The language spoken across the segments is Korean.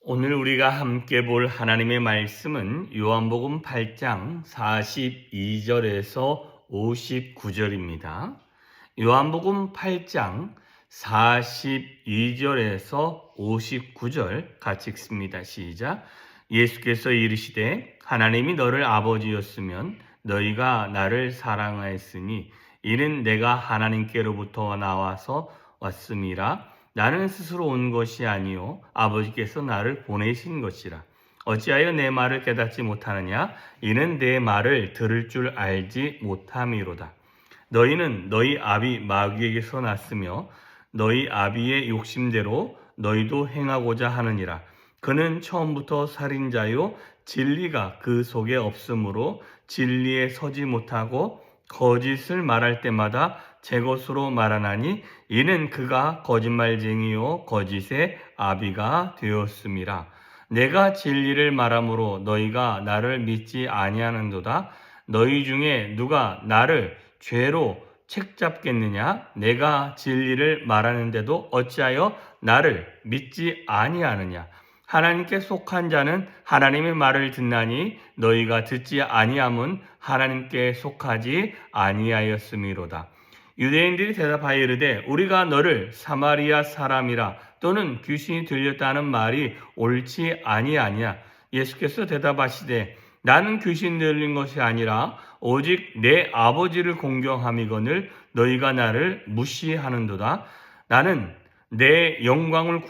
오늘 우리가 함께 볼 하나님의 말씀은 요한복음 8장 42절에서 59절입니다. 요한복음 8장 42절에서 59절 같이 읽습니다. 시작. 예수께서 이르시되 하나님이 너를 아버지였으면 너희가 나를 사랑하였으니 이는 내가 하나님께로부터 나와서 왔음이라. 나는 스스로 온 것이 아니요 아버지께서 나를 보내신 것이라. 어찌하여 내 말을 깨닫지 못하느냐? 이는 내 말을 들을 줄 알지 못함이로다. 너희는 너희 아비 마귀에게서 났으며 너희 아비의 욕심대로 너희도 행하고자 하느니라. 그는 처음부터 살인자요 진리가 그 속에 없으므로 진리에 서지 못하고 거짓을 말할 때마다 제 것으로 말하나니 이는 그가 거짓말쟁이요 거짓의 아비가 되었음이라. 내가 진리를 말함으로 너희가 나를 믿지 아니하는도다. 너희 중에 누가 나를 죄로 책잡겠느냐? 내가 진리를 말하는데도 어찌하여 나를 믿지 아니하느냐? 하나님께 속한 자는 하나님의 말을 듣나니 너희가 듣지 아니함은 하나님께 속하지 아니하였음이로다. 유대인들이 대답하여 이르되 우리가 너를 사마리아 사람이라 또는 귀신이 들렸다는 말이 옳지 아니하냐? 예수께서 대답하시되 나는 귀신 들린 것이 아니라 오직 내 아버지를 공경함이거늘 너희가 나를 무시하는도다. 나는 내 영광을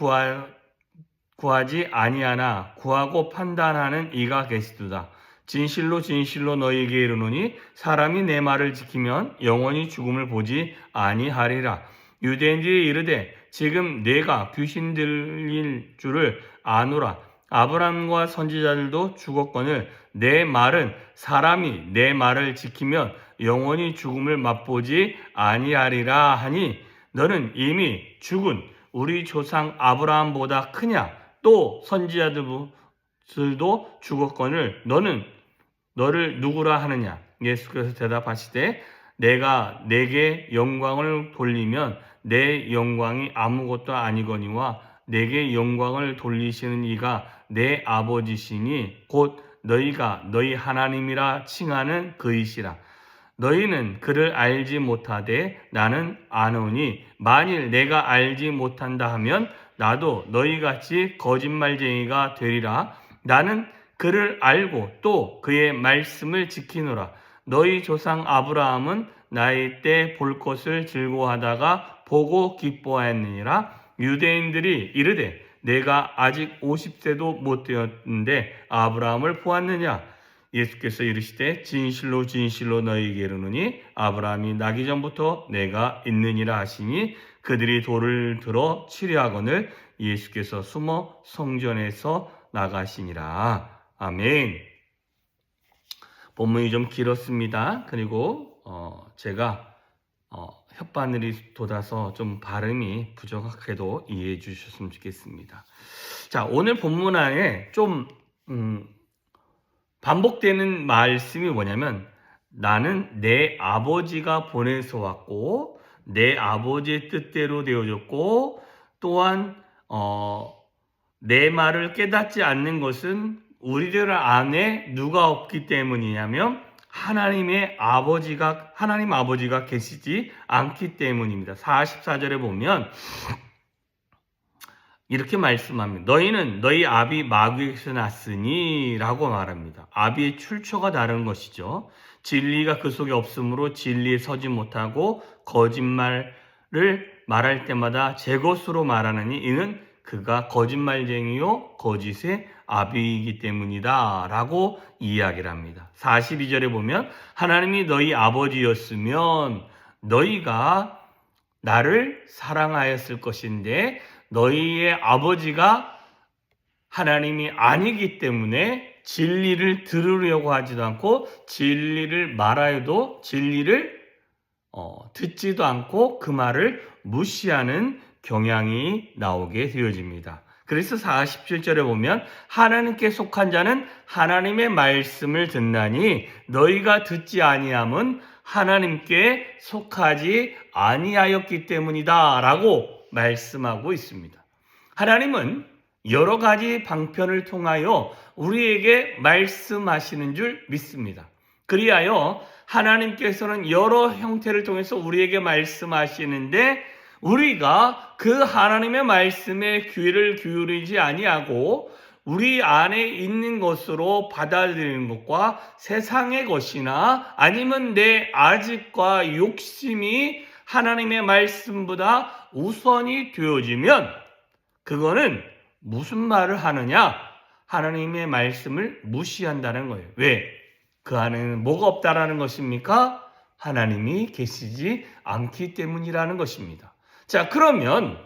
구하지 아니하나 구하고 판단하는 이가 계시도다. 진실로 진실로 너희에게 이르노니 사람이 내 말을 지키면 영원히 죽음을 보지 아니하리라. 유대인들이 이르되 지금 내가 귀신 들릴 줄을 아노라. 아브라함과 선지자들도 죽었거늘 내 말은 사람이 내 말을 지키면 영원히 죽음을 맛보지 아니하리라 하니 너는 이미 죽은 우리 조상 아브라함보다 크냐? 또 선지자들도 죽었거늘 너는 너를 누구라 하느냐? 예수께서 대답하시되 내가 내게 영광을 돌리면 내 영광이 아무것도 아니거니와 내게 영광을 돌리시는 이가 내 아버지시니 곧 너희가 너희 하나님이라 칭하는 그이시라. 너희는 그를 알지 못하되 나는 아노니 만일 내가 알지 못한다 하면 나도 너희같이 거짓말쟁이가 되리라. 나는 그를 알고 또 그의 말씀을 지키노라. 너희 조상 아브라함은 나이 때 볼 것을 즐거워하다가 보고 기뻐하였느니라. 유대인들이 이르되 내가 아직 50세도 못 되었는데 아브라함을 보았느냐? 예수께서 이르시되 진실로 진실로 너희에게 이르노니 아브라함이 나기 전부터 내가 있느니라 하시니 그들이 돌을 들어 치려하거늘 예수께서 숨어 성전에서 나가시니라. 아멘. 본문이 좀 길었습니다. 그리고 제가 혓바늘이 돋아서 좀 발음이 부정확해도 이해해 주셨으면 좋겠습니다. 자, 오늘 본문 안에 좀 반복되는 말씀이 뭐냐면 나는 내 아버지가 보내서 왔고 내 아버지의 뜻대로 되어졌고 또한 내 말을 깨닫지 않는 것은 우리들 안에 누가 없기 때문이냐면 하나님 아버지가 계시지 않기 때문입니다. 44절에 보면 이렇게 말씀합니다. 너희는 너희 아비 마귀에게서 났으니 라고 말합니다. 아비의 출처가 다른 것이죠. 진리가 그 속에 없으므로 진리에 서지 못하고 거짓말을 말할 때마다 제 것으로 말하느니 이는 그가 거짓말쟁이요 거짓의 아비이기 때문이다 라고 이야기를 합니다. 42절에 보면 하나님이 너희 아버지였으면 너희가 나를 사랑하였을 것인데 너희의 아버지가 하나님이 아니기 때문에 진리를 들으려고 하지도 않고 진리를 말하여도 진리를 듣지도 않고 그 말을 무시하는 경향이 나오게 되어집니다. 그래서 47절에 보면 하나님께 속한 자는 하나님의 말씀을 듣나니 너희가 듣지 아니함은 하나님께 속하지 아니하였기 때문이다 라고 말씀하고 있습니다. 하나님은 여러 가지 방편을 통하여 우리에게 말씀하시는 줄 믿습니다. 그리하여 하나님께서는 여러 형태를 통해서 우리에게 말씀하시는데 우리가 그 하나님의 말씀에 귀를 기울이지 아니하고 우리 안에 있는 것으로 받아들이는 것과 세상의 것이나 아니면 내 아집과 욕심이 하나님의 말씀보다 우선이 되어지면 그거는 무슨 말을 하느냐? 하나님의 말씀을 무시한다는 거예요. 왜? 그 안에는 뭐가 없다라는 것입니까? 하나님이 계시지 않기 때문이라는 것입니다. 자, 그러면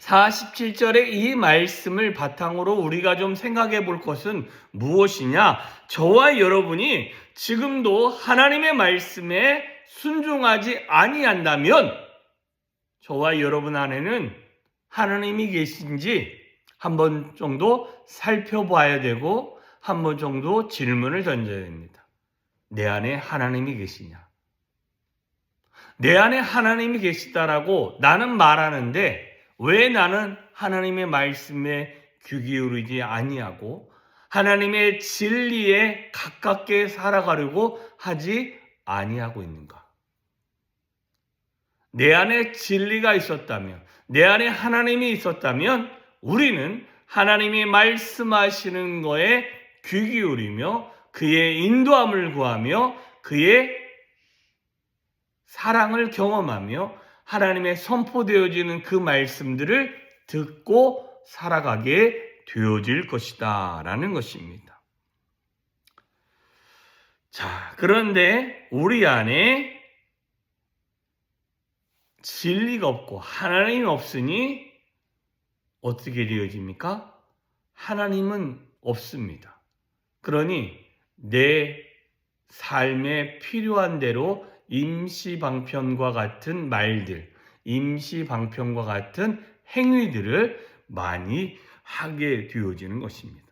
47절의 이 말씀을 바탕으로 우리가 좀 생각해 볼 것은 무엇이냐? 저와 여러분이 지금도 하나님의 말씀에 순종하지 아니한다면 저와 여러분 안에는 하나님이 계신지 한 번 정도 살펴봐야 되고 한 번 정도 질문을 던져야 됩니다. 내 안에 하나님이 계시냐? 내 안에 하나님이 계시다라고 나는 말하는데 왜 나는 하나님의 말씀에 귀 기울이지 아니하고 하나님의 진리에 가깝게 살아가려고 하지 아니하고 있는가? 내 안에 진리가 있었다면, 내 안에 하나님이 있었다면 우리는 하나님이 말씀하시는 거에 귀 기울이며 그의 인도함을 구하며 그의 사랑을 경험하며 하나님의 선포되어지는 그 말씀들을 듣고 살아가게 되어질 것이다 라는 것입니다. 자, 그런데 우리 안에 진리가 없고 하나님이 없으니 어떻게 되어집니까? 하나님은 없습니다. 그러니 내 삶에 필요한 대로 임시방편과 같은 말들, 임시방편과 같은 행위들을 많이 하게 되어지는 것입니다.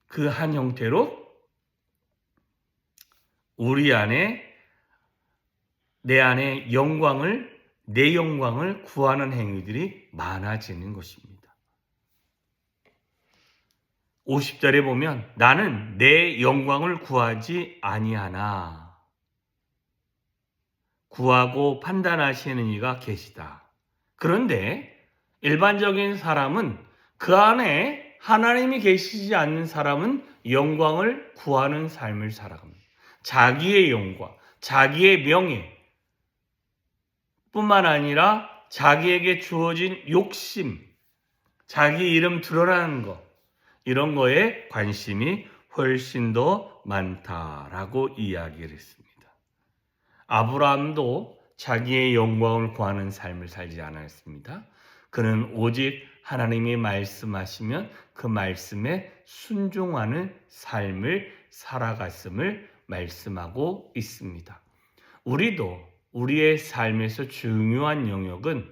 그 한 형태로 우리 안에 내 안에 내 영광을 구하는 행위들이 많아지는 것입니다. 50절에 보면 나는 내 영광을 구하지 아니하나 구하고 판단하시는 이가 계시다. 그런데 일반적인 사람은 그 안에 하나님이 계시지 않는 사람은 영광을 구하는 삶을 살아갑니다. 자기의 영광, 자기의 명예 뿐만 아니라 자기에게 주어진 욕심, 자기 이름 드러나는 것, 이런 거에 관심이 훨씬 더 많다라고 이야기를 했습니다. 아브라함도 자기의 영광을 구하는 삶을 살지 않았습니다. 그는 오직 하나님이 말씀하시면 그 말씀에 순종하는 삶을 살아갔음을 말씀하고 있습니다. 우리도 우리의 삶에서 중요한 영역은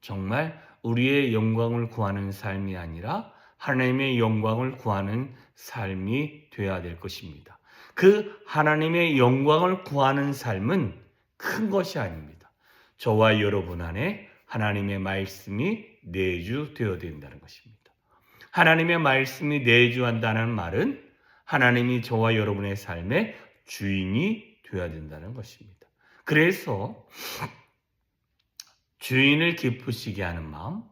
정말 우리의 영광을 구하는 삶이 아니라 하나님의 영광을 구하는 삶이 되어야 될 것입니다. 그 하나님의 영광을 구하는 삶은 큰 것이 아닙니다. 저와 여러분 안에 하나님의 말씀이 내주되어야 된다는 것입니다. 하나님의 말씀이 내주한다는 말은 하나님이 저와 여러분의 삶의 주인이 되어야 된다는 것입니다. 그래서 주인을 기쁘시게 하는 마음,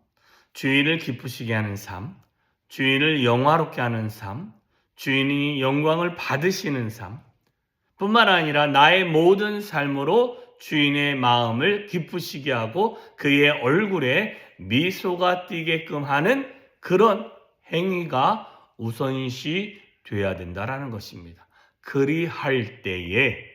주인을 기쁘시게 하는 삶, 주인을 영화롭게 하는 삶, 주인이 영광을 받으시는 삶 뿐만 아니라 나의 모든 삶으로 주인의 마음을 기쁘시게 하고 그의 얼굴에 미소가 띄게끔 하는 그런 행위가 우선시 되어야 된다는 것입니다. 그리할 때에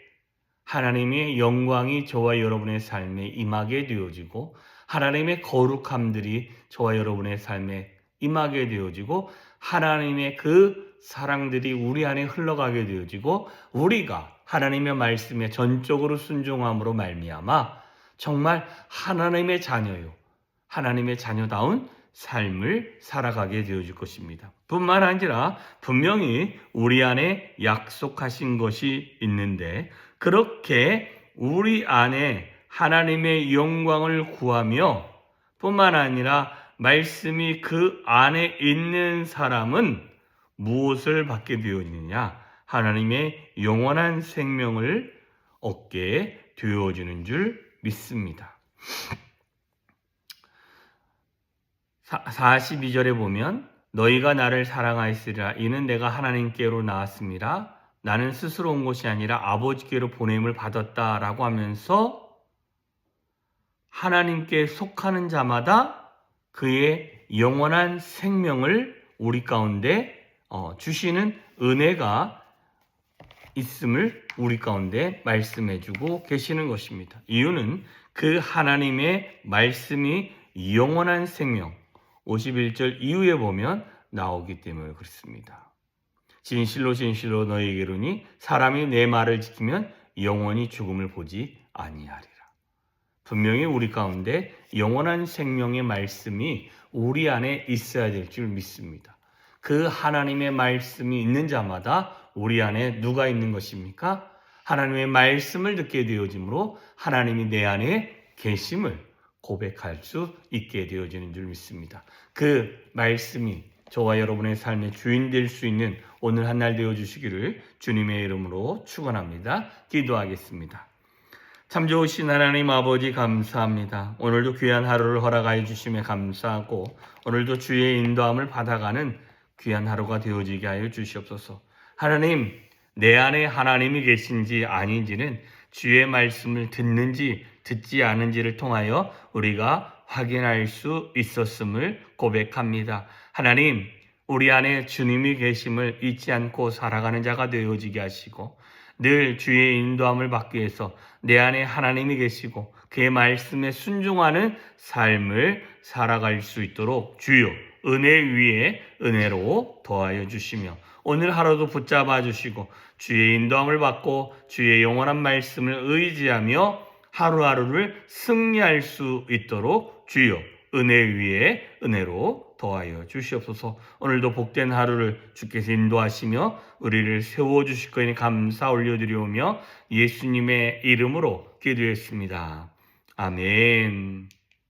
하나님의 영광이 저와 여러분의 삶에 임하게 되어지고 하나님의 거룩함들이 저와 여러분의 삶에 임하게 되어지고 하나님의 그 사랑들이 우리 안에 흘러가게 되어지고 우리가 하나님의 말씀에 전적으로 순종함으로 말미암아 정말 하나님의 자녀요, 하나님의 자녀다운 삶을 살아가게 되어질 것입니다. 뿐만 아니라 분명히 우리 안에 약속하신 것이 있는데 그렇게 우리 안에 하나님의 영광을 구하며 뿐만 아니라 말씀이 그 안에 있는 사람은 무엇을 받게 되었느냐? 하나님의 영원한 생명을 얻게 되어지는 줄 믿습니다. 42절에 보면 너희가 나를 사랑하였으리라 이는 내가 하나님께로 나왔습니다. 나는 스스로 온 것이 아니라 아버지께로 보냄을 받았다라고 하면서 하나님께 속하는 자마다 그의 영원한 생명을 우리 가운데 주시는 은혜가 있음을 우리 가운데 말씀해주고 계시는 것입니다. 이유는 그 하나님의 말씀이 영원한 생명 51절 이후에 보면 나오기 때문에 그렇습니다. 진실로 진실로 너희에게 이르노니 사람이 내 말을 지키면 영원히 죽음을 보지 아니하리라. 분명히 우리 가운데 영원한 생명의 말씀이 우리 안에 있어야 될 줄 믿습니다. 그 하나님의 말씀이 있는 자마다 우리 안에 누가 있는 것입니까? 하나님의 말씀을 듣게 되어지므로 하나님이 내 안에 계심을 고백할 수 있게 되어지는 줄 믿습니다. 그 말씀이 저와 여러분의 삶의 주인 될 수 있는 오늘 한 날 되어주시기를 주님의 이름으로 축원합니다. 기도하겠습니다. 참 좋으신 하나님 아버지 감사합니다. 오늘도 귀한 하루를 허락하여 주심에 감사하고 오늘도 주의 인도함을 받아가는 귀한 하루가 되어지게 하여 주시옵소서. 하나님, 내 안에 하나님이 계신지 아닌지는 주의 말씀을 듣는지 듣지 않은지를 통하여 우리가 확인할 수 있었음을 고백합니다. 하나님, 우리 안에 주님이 계심을 잊지 않고 살아가는 자가 되어지게 하시고 늘 주의 인도함을 받기 위해서 내 안에 하나님이 계시고 그의 말씀에 순종하는 삶을 살아갈 수 있도록 주여 은혜 위에 은혜로 더하여 주시며 오늘 하루도 붙잡아 주시고 주의 인도함을 받고 주의 영원한 말씀을 의지하며 하루하루를 승리할 수 있도록 주여 은혜 위에 은혜로 더하여 주시옵소서. 오늘도 복된 하루를 주께서 인도하시며 우리를 세워주실 거니 감사 올려드리오며 예수님의 이름으로 기도했습니다. 아멘.